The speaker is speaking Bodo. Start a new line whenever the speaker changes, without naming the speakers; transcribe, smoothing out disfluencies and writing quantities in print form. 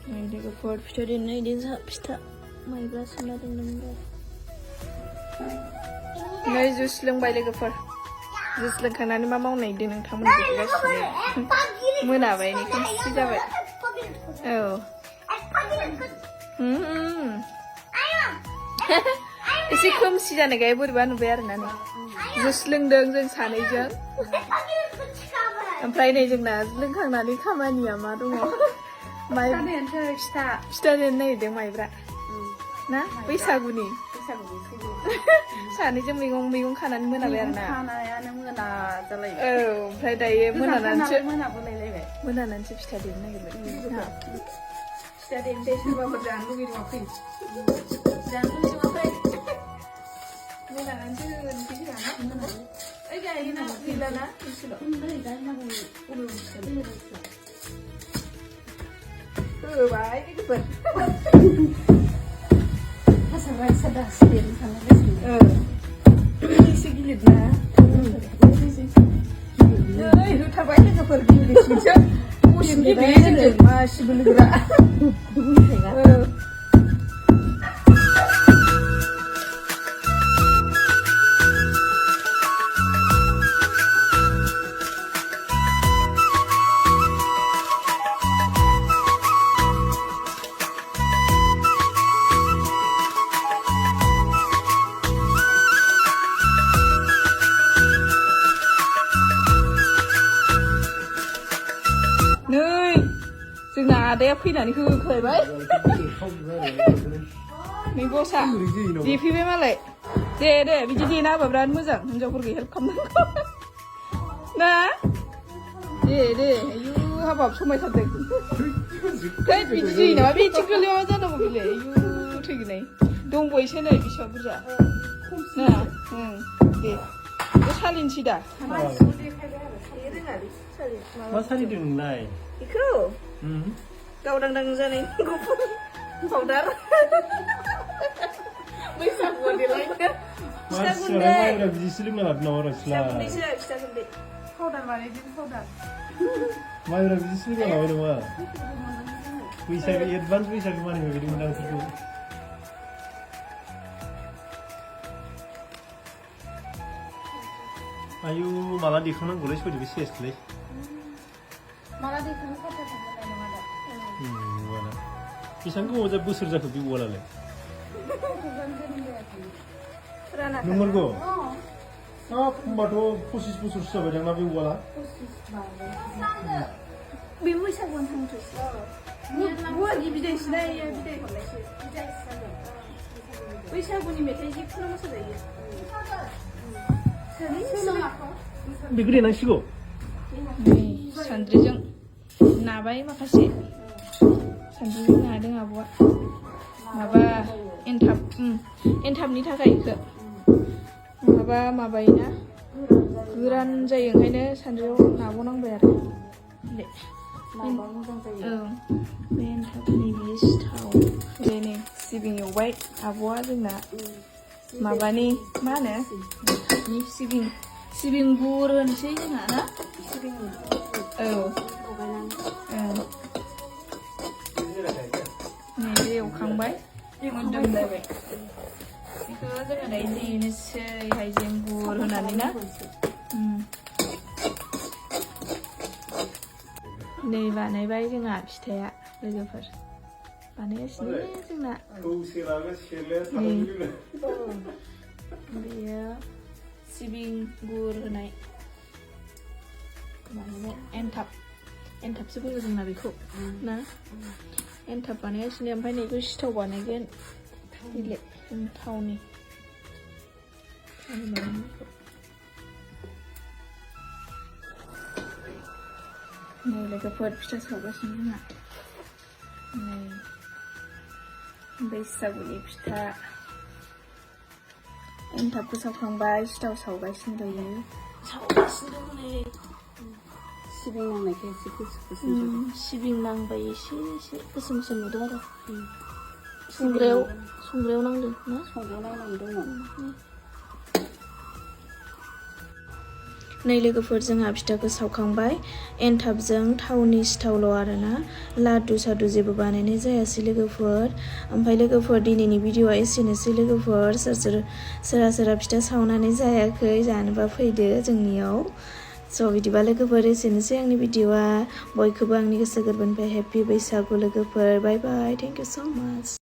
लोगोफोर फिथा देनाय जोंहा फिथा माइब्रा सोमना दोनदोंमोन नै जुस लोंबाय लोगोफोर जुस लोंखांनानै मा मावनाय दे नोंथांमोन बिदिगासिनो मोनाबाय नै खोमसि जाबाय औ एसे खोमसि जानायखाय बोरैबा नुबाय आरोना नै जुस लोंदों जों सानैजों ओमफ्राय नै जोंना लोंखांनानै खामानिया मा दङ फिथा देनो नागिरदों माइब्रा ना बैसागुनि सानैजों मैगं खानानै मोनाबाय आरोना औ ओमफ्राय दायो मोनानानैसो फिथा देनो नागिरबाय फिथा देनोसै सोरबाफोर जानो लुगैदोंबा फै मोनानानैसो होनोसै जोंहा ओइ गायना गैलाना होबाय लोगोफोर एसे गिलिरना नै होथारबाय लोगोफोर गिलिरसिनसो मासिबो लोगोरा जोंना आदाया फैनानै होख्लायबाय नै बसा देफैबाय मालाय दे बिदि देना होबा बिराद मोजां हिनजावफोरखौ हेल्प खालामनांगौ ना दे आयु हाबाब समायथारदों बिदि दै नामा बे एसे गोलैयाव जानांगौ बेलाय आयु थैगोनाय दंबावोसो नै बेसेबां बुरजा ना दे सालिनोसै दा
मा सालिदों नोंलाय
बेखौ गावदांदां जानाय गुफुर पाउडार बैसागुआव देलायनो फिथा गुन्दै
माइब्रा बिदिसो लोंना लादों नामा रसला
फिथा गुन्दै पाउडार बानायदों पाउडार
माइब्रा बिदिसो लोंना लाबाय नामा बैसागु एडभान्स बैसागु मानिबाय बायदि मोनदां आयु माला देखांनांगौलै सयदिबो सेसलै
माला देखांनो खरसा थांबाय नामा दा
बेसेबां गोबाव जा बोसोर जाखो बे उवालालाय नंगौ होमबाथ' 25 बोसोरसो जाबाय दां ना बे उवाला
बे बैसागुआवनो थांथोसै गुवारनि बिदायसोना बिदाय हरनायसो बैसागुनि मेथाइ जिखुनु मोसाजायो
बेखौ देनांसिगौ
सान्द्रिजों नाबाय माखासे सान्द्रिजों नादों आब'आ माबा एनथाबनि थाखाय इखो नङाबा माबायोना गोरान जायो ओंखायनो सान्द्रियाव नाबावनांबाय आरो बे एनथाबनि बियो सिथाव नै सिबिं एवबाय आब'आ जोंना माबानि मा होनो सिबिं गुर होनसै जोंहा ना नै एवखांबाय मोदोमलायबाय बेखौ जोङो दायो देनोसै हाइजें गुर होनानै ना नै बानायबाय जोंहा फिथाया लोगोफोर बानायगासिनो जोंना बेयो सिबिं गुर होनाय बानायबाय एनथाबसो बुङो जोंना बेखौ ना एनथाब बानायगासिनो ओमफ्राय नैखौ सिथाव बानायगोन थावनि नै लोगोफोर फिथा सावगासिनो जोंहा नै बैसागुनि फिथा एनथाबखौ सावखांबाय सिथाव सावगासिनो दायो नै सिबिं नांनायखाय एसे गोसोम सिबिं नांबाय एसे गोसोम नुदों आरो संग्रायाव नांदों ना संग्रायाव नांनानै दङ नै लोगोफोर जोंहा फिथाखौ सावखांबाय एनथाबजों थावनि सिथावल' आरोना लादु सादु जेबो बानायनाय जायासै लोगोफोर ओमफ्राय लोगोफोर दिनैनि भिडिअआ एसेनोसै लोगोफोर सोरहा फिथा सावनानै जायाखै जानोबा फैदो जोंनियाव स' बिदिबा लोगोफोर एसेनोसै आंनि भिडिअआ बयखौबो आंनि गोसो गोरबोनिफ्राय हेपि बैसागु लोगोफोर बाय बाय थेंक इउ स' माच